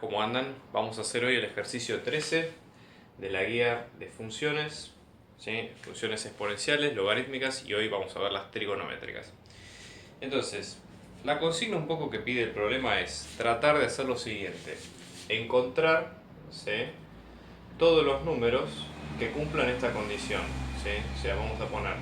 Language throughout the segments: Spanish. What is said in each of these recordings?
¿cómo andan? Vamos a hacer hoy el ejercicio 13 de la guía de funciones, ¿sí? Funciones exponenciales, logarítmicas y hoy vamos a ver las trigonométricas. Entonces, la consigna un poco que pide el problema es tratar de hacer lo siguiente: encontrar, ¿sí?, todos los números que cumplan esta condición, ¿sí? O sea, vamos a poner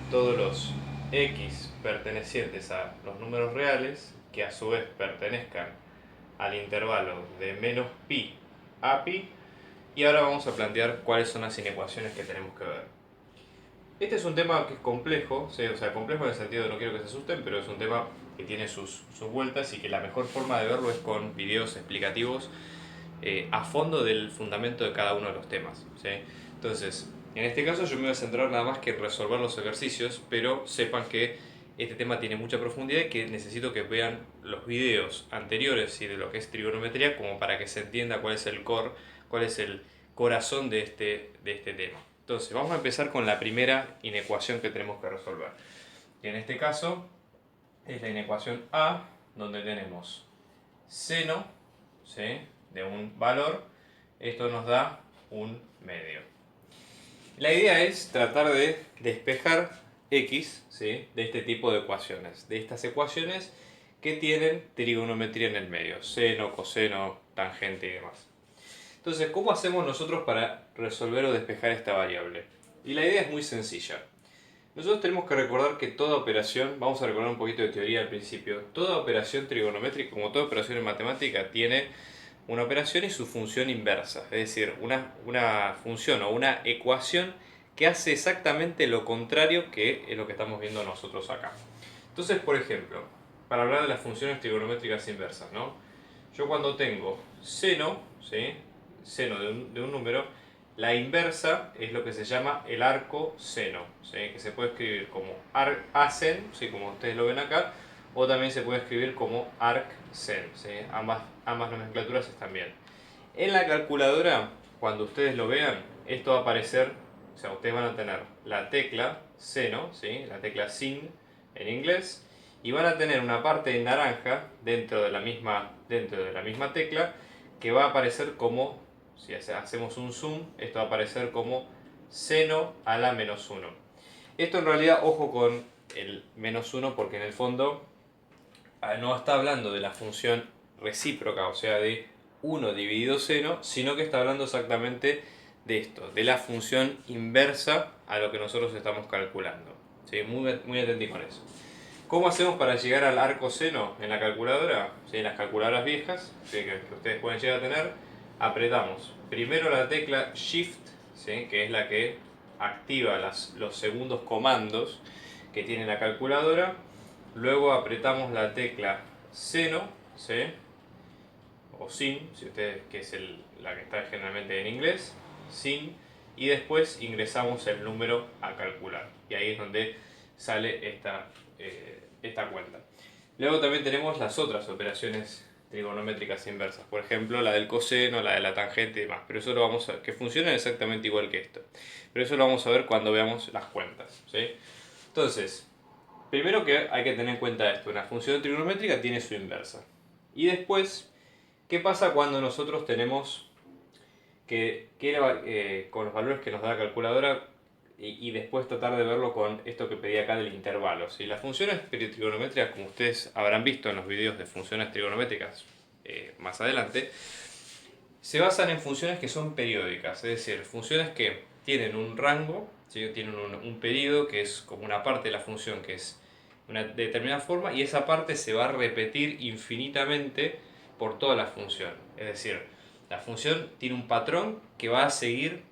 todos los x pertenecientes a los números reales que a su vez pertenezcan al intervalo de menos pi a pi, y ahora vamos a plantear cuáles son las inecuaciones que tenemos que ver. Este es un tema que es complejo, ¿sí? O sea, complejo en el sentido de no quiero que se asusten, pero es un tema que tiene sus vueltas y que la mejor forma de verlo es con videos explicativos a fondo del fundamento de cada uno de los temas, ¿sí? Entonces, en este caso yo me voy a centrar nada más que en resolver los ejercicios, pero sepan que este tema tiene mucha profundidad y que necesito que vean los videos anteriores y de lo que es trigonometría como para que se entienda cuál es el core, cuál es el corazón de este tema. Entonces, vamos a empezar con la primera inecuación que tenemos que resolver. Y en este caso es la inecuación A, donde tenemos seno, ¿sí?, de un valor. Esto nos da un medio. La idea es tratar de despejar x, ¿sí?, de este tipo de ecuaciones, de estas ecuaciones que tienen trigonometría en el medio, seno, coseno, tangente y demás. Entonces, ¿cómo hacemos nosotros para resolver o despejar esta variable? Y la idea es muy sencilla. Nosotros tenemos que recordar que toda operación, vamos a recordar un poquito de teoría al principio, toda operación trigonométrica, como toda operación en matemática, tiene una operación y su función inversa, es decir, una función o una ecuación que hace exactamente lo contrario que es lo que estamos viendo nosotros acá. Entonces, por ejemplo, para hablar de las funciones trigonométricas inversas, ¿no? Yo cuando tengo seno, ¿sí?, seno de un número, la inversa es lo que se llama el arco seno, ¿sí?, que se puede escribir como arcsen, ¿sí?, como ustedes lo ven acá, o también se puede escribir como arcsen, ¿sí? Ambas nomenclaturas están bien. En la calculadora, cuando ustedes lo vean, esto va a aparecer, o sea, ustedes van a tener la tecla seno, ¿sí?, la tecla sin en inglés, y van a tener una parte en naranja dentro de la misma tecla que va a aparecer como, si hacemos un zoom, esto va a aparecer como seno a la menos 1. Esto en realidad, ojo con el menos 1, porque en el fondo no está hablando de la función recíproca, o sea, de 1 dividido seno, sino que está hablando exactamente de esto, de la función inversa a lo que nosotros estamos calculando. ¿Sí? Muy atentos con eso. ¿Cómo hacemos para llegar al arco seno en la calculadora? ¿Sí? En las calculadoras viejas, ¿sí?, que ustedes pueden llegar a tener, apretamos primero la tecla Shift, ¿sí?, que es la que activa los segundos comandos que tiene la calculadora. Luego apretamos la tecla seno, ¿sí?, o sin, si ustedes, que es la que está generalmente en inglés, sin, y después ingresamos el número a calcular. Y ahí es donde sale esta cuenta. Luego también tenemos las otras operaciones trigonométricas inversas, por ejemplo la del coseno, la de la tangente y demás, pero eso lo vamos a ver, que funcionan exactamente igual que esto. Pero eso lo vamos a ver cuando veamos las cuentas, ¿sí? Entonces, primero que hay que tener en cuenta esto, una función trigonométrica tiene su inversa. Y después, ¿qué pasa cuando nosotros tenemos con los valores que nos da la calculadora y después tratar de verlo con esto que pedí acá del intervalo? ¿Sí? Las funciones trigonométricas, como ustedes habrán visto en los videos de funciones trigonométricas más adelante, se basan en funciones que son periódicas, es decir, funciones que tienen un rango, ¿sí?, tienen un periodo que es como una parte de la función que es de una determinada forma, y esa parte se va a repetir infinitamente por toda la función. Es decir, la función tiene un patrón que va a seguir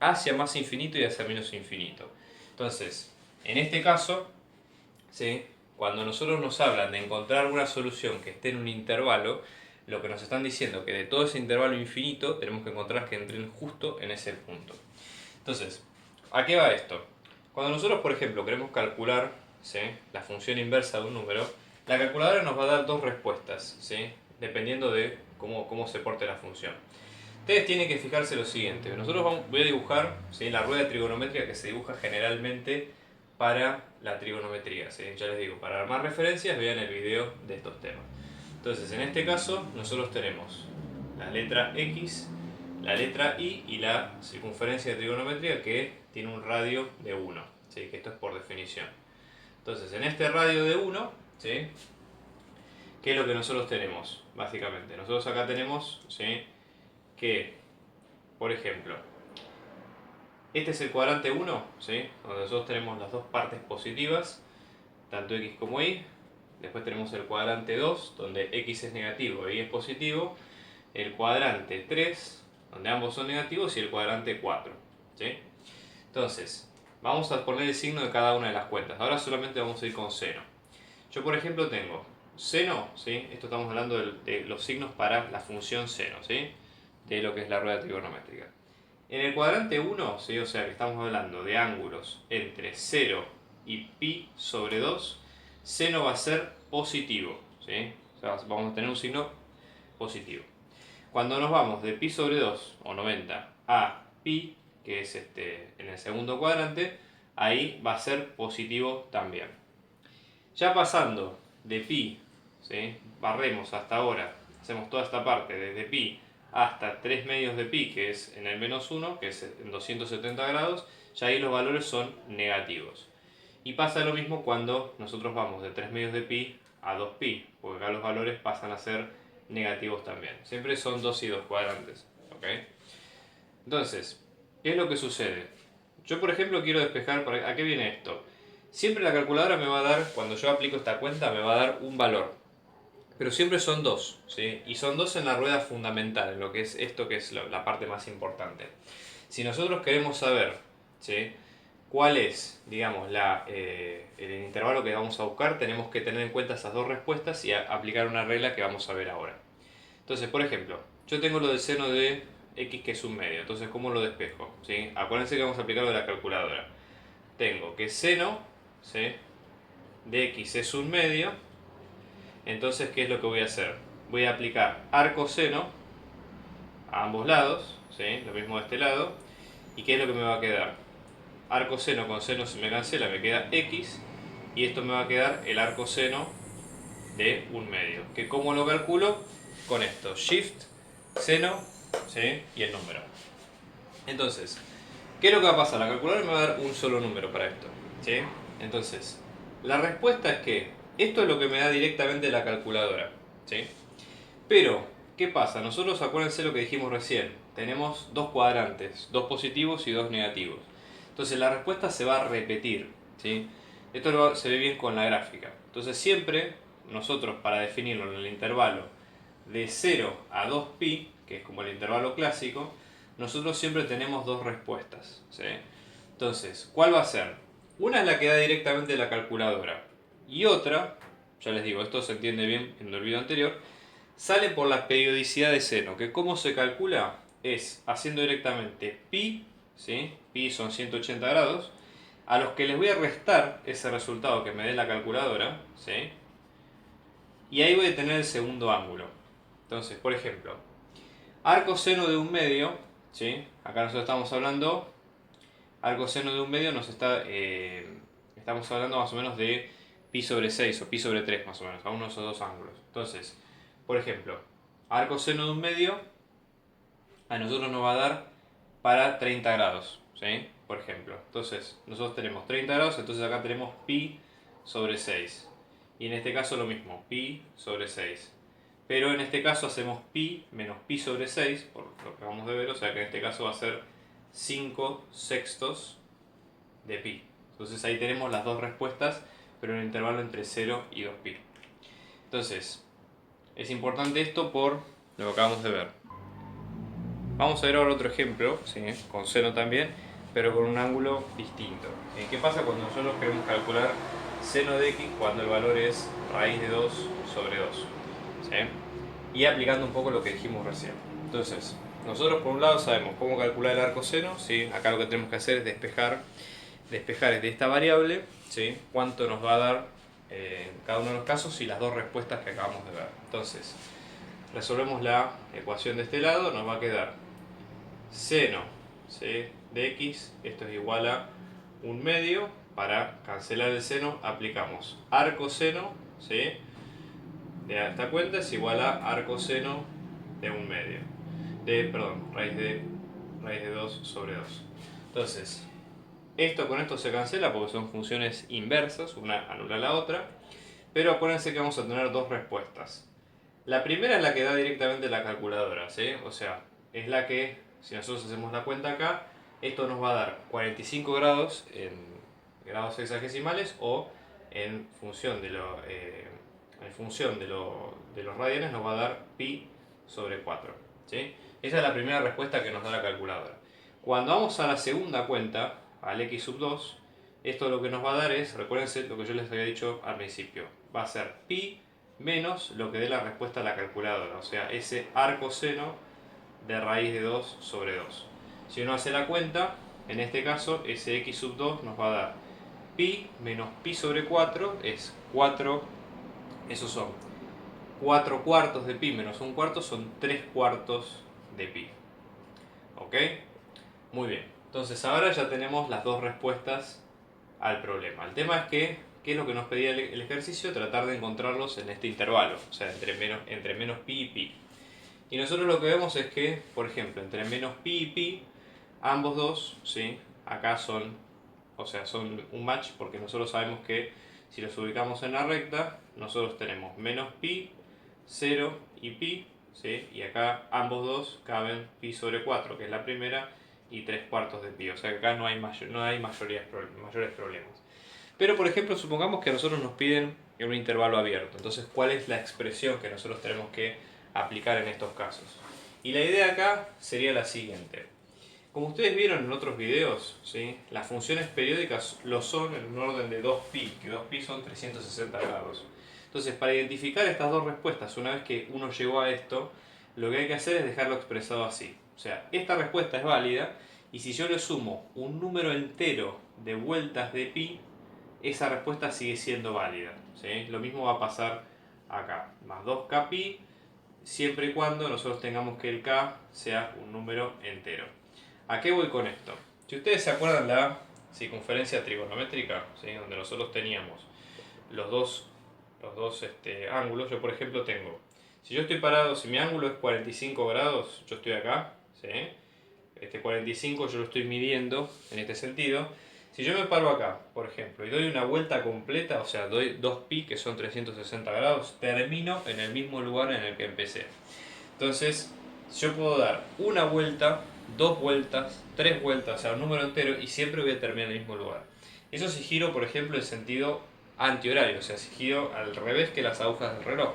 hacia más infinito y hacia menos infinito. Entonces, en este caso, ¿sí?, cuando nosotros nos hablan de encontrar una solución que esté en un intervalo, lo que nos están diciendo es que de todo ese intervalo infinito tenemos que encontrar que entren justo en ese punto. Entonces, ¿a qué va esto? Cuando nosotros, por ejemplo, queremos calcular, ¿sí?, la función inversa de un número, la calculadora nos va a dar dos respuestas, ¿sí?, dependiendo de cómo se porte la función. Ustedes tienen que fijarse lo siguiente. Voy a dibujar, ¿sí?, la rueda trigonométrica que se dibuja generalmente para la trigonometría, ¿sí? Ya les digo, para armar referencias vean el video de estos temas. Entonces, en este caso, nosotros tenemos la letra X, la letra Y y la circunferencia de trigonometría que tiene un radio de 1, ¿sí? Que esto es por definición. Entonces, en este radio de 1, ¿sí? ¿Qué es lo que nosotros tenemos? Básicamente, nosotros acá tenemos, ¿sí? Que, por ejemplo, este es el cuadrante 1, ¿sí? Donde nosotros tenemos las dos partes positivas, tanto X como Y. Después tenemos el cuadrante 2, donde X es negativo y Y es positivo. El cuadrante 3, donde ambos son negativos, y el cuadrante 4, ¿sí? Entonces, vamos a poner el signo de cada una de las cuentas. Ahora solamente vamos a ir con seno. Yo, por ejemplo, tengo seno, ¿sí? Esto estamos hablando de los signos para la función seno, ¿sí? De lo que es la rueda trigonométrica. En el cuadrante 1, ¿sí? O sea que estamos hablando de ángulos entre 0 y pi sobre 2, seno va a ser positivo, ¿sí? O sea, vamos a tener un signo positivo. Cuando nos vamos de pi sobre 2 o 90 a pi, que es en el segundo cuadrante, ahí va a ser positivo también. Ya pasando de pi, ¿sí? Barremos hasta ahora, hacemos toda esta parte desde pi hasta 3 medios de pi, que es en el menos 1, que es en 270 grados, ya ahí los valores son negativos. Y pasa lo mismo cuando nosotros vamos de 3 medios de pi a 2pi, porque acá los valores pasan a ser negativos también. Siempre son 2 y 2 cuadrantes, ¿ok? Entonces, ¿qué es lo que sucede? Yo, por ejemplo, quiero despejar, ¿a qué viene esto? Siempre la calculadora me va a dar, cuando yo aplico esta cuenta, me va a dar un valor. Pero siempre son 2, ¿sí? Y son 2 en la rueda fundamental, en lo que es esto que es la parte más importante. Si nosotros queremos saber, ¿sí? ¿Cuál es, digamos, el intervalo que vamos a buscar? Tenemos que tener en cuenta esas dos respuestas y aplicar una regla que vamos a ver ahora. Entonces, por ejemplo, yo tengo lo del seno de x que es un medio. Entonces, ¿cómo lo despejo? ¿Sí? Acuérdense que vamos a aplicar lo de la calculadora. Tengo que seno, ¿sí? de x es un medio. Entonces, ¿qué es lo que voy a hacer? Voy a aplicar arcoseno a ambos lados, ¿sí? Lo mismo de este lado. ¿Y qué es lo que me va a quedar? Arcoseno con seno se me cancela, me queda x. Y esto me va a quedar el arcoseno de un medio. ¿Que cómo lo calculo? Con esto, shift, seno, ¿sí? Y el número. Entonces, ¿qué es lo que va a pasar? La calculadora me va a dar un solo número para esto, ¿sí? Entonces, la respuesta es que esto es lo que me da directamente la calculadora, ¿sí? Pero, ¿qué pasa? Nosotros, acuérdense lo que dijimos recién, tenemos dos cuadrantes, dos positivos y dos negativos. Entonces la respuesta se va a repetir, ¿sí? Esto se ve bien con la gráfica. Entonces siempre nosotros, para definirlo en el intervalo de 0 a 2pi, que es como el intervalo clásico, nosotros siempre tenemos dos respuestas, ¿sí? Entonces, ¿cuál va a ser? Una es la que da directamente la calculadora y otra, ya les digo, esto se entiende bien en el video anterior, sale por la periodicidad de seno, que cómo se calcula es haciendo directamente pi, ¿sí? Pi son 180 grados, a los que les voy a restar ese resultado que me dé la calculadora, ¿sí? Y ahí voy a tener el segundo ángulo. Entonces, por ejemplo, arcoseno de un medio, ¿sí? Acá nosotros estamos hablando, arcoseno de un medio estamos hablando más o menos de pi sobre 6 o pi sobre 3 más o menos, a uno de esos dos ángulos. Entonces, por ejemplo, arcoseno de un medio a nosotros nos va a dar para 30 grados, ¿sí? Por ejemplo. Entonces, nosotros tenemos 30 grados, entonces acá tenemos pi sobre 6. Y en este caso lo mismo, pi sobre 6. Pero en este caso hacemos pi menos pi sobre 6, por lo que acabamos de ver, o sea que en este caso va a ser 5 sextos de pi. Entonces ahí tenemos las dos respuestas, pero en el intervalo entre 0 y 2pi. Entonces, es importante esto por lo que acabamos de ver. Vamos a ver ahora otro ejemplo, ¿sí? Con seno también, pero con un ángulo distinto. ¿Qué pasa cuando nosotros queremos calcular seno de x cuando el valor es raíz de 2 sobre 2? ¿Sí? Y aplicando un poco lo que dijimos recién. Entonces, nosotros por un lado sabemos cómo calcular el arcoseno, ¿sí? Acá lo que tenemos que hacer es despejar de esta variable, ¿sí? Cuánto nos va a dar en cada uno de los casos y las dos respuestas que acabamos de ver. Entonces, resolvemos la ecuación de este lado, nos va a quedar seno, ¿sí? de x, esto es igual a un medio. Para cancelar el seno aplicamos arcoseno, ¿sí? de esta cuenta es igual a arcoseno de un medio. raíz de 2 sobre 2. Entonces, esto con esto se cancela porque son funciones inversas, una anula la otra. Pero acuérdense que vamos a tener dos respuestas. La primera es la que da directamente la calculadora, ¿sí? O sea, es la que, si nosotros hacemos la cuenta acá, esto nos va a dar 45 grados en grados sexagesimales o en función de los radianes nos va a dar pi sobre 4, ¿sí? Esa es la primera respuesta que nos da la calculadora. Cuando vamos a la segunda cuenta, al x sub 2, esto lo que nos va a dar es, recuérdense lo que yo les había dicho al principio, va a ser pi menos lo que dé la respuesta a la calculadora, o sea, ese arco seno de raíz de 2 sobre 2. Si uno hace la cuenta, en este caso, ese x sub 2 nos va a dar pi menos pi sobre 4, es 4, esos son 4 cuartos de pi menos un cuarto, son 3 cuartos de pi. ¿Ok? Muy bien. Entonces ahora ya tenemos las dos respuestas al problema. El tema es que, ¿qué es lo que nos pedía el ejercicio? Tratar de encontrarlos en este intervalo, o sea, entre menos pi y pi. Y nosotros lo que vemos es que, por ejemplo, entre menos pi y pi, ambos dos, ¿sí? Acá son, o sea, son un match porque nosotros sabemos que si los ubicamos en la recta, nosotros tenemos menos pi, 0 y pi, ¿sí? Y acá ambos dos caben pi sobre 4, que es la primera, y 3 cuartos de pi. O sea que acá no hay mayores problemas. Pero por ejemplo, supongamos que a nosotros nos piden en un intervalo abierto. Entonces, ¿cuál es la expresión que nosotros tenemos que aplicar en estos casos? Y la idea acá sería la siguiente. Como ustedes vieron en otros videos, ¿sí? Las funciones periódicas lo son en un orden de 2pi, que 2pi son 360 grados. Entonces, para identificar estas dos respuestas, una vez que uno llegó a esto, lo que hay que hacer es dejarlo expresado así. O sea, esta respuesta es válida, y si yo le sumo un número entero de vueltas de pi, esa respuesta sigue siendo válida, ¿sí? Lo mismo va a pasar acá, más 2k pi, siempre y cuando nosotros tengamos que el k sea un número entero. ¿A qué voy con esto? Si ustedes se acuerdan la circunferencia trigonométrica, ¿sí? Donde nosotros teníamos los dos ángulos, yo por ejemplo tengo, si yo estoy parado, si mi ángulo es 45 grados, yo estoy acá, ¿sí? Este 45 yo lo estoy midiendo en este sentido. Si yo me paro acá, por ejemplo, y doy una vuelta completa, o sea, doy 2pi, que son 360 grados, termino en el mismo lugar en el que empecé. Entonces, yo puedo dar una vuelta, dos vueltas, tres vueltas, o sea, un número entero, y siempre voy a terminar en el mismo lugar. Eso si giro, por ejemplo, en sentido antihorario, o sea, si giro al revés que las agujas del reloj,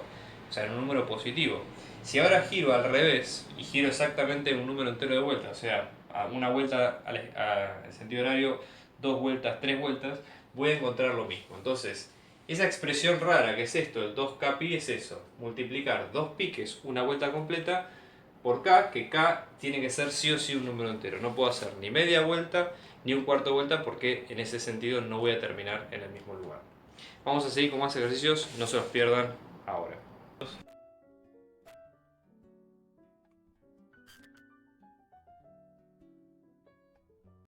o sea, en un número positivo. Si ahora giro al revés y giro exactamente en un número entero de vueltas, o sea, a una vuelta al sentido horario, dos vueltas, tres vueltas, voy a encontrar lo mismo. Entonces, esa expresión rara que es esto, el 2k pi, es eso, multiplicar 2pi, que es una vuelta completa, por k, que k tiene que ser sí o sí un número entero. No puedo hacer ni media vuelta ni un cuarto vuelta porque en ese sentido no voy a terminar en el mismo lugar. Vamos a seguir con más ejercicios, no se los pierdan ahora.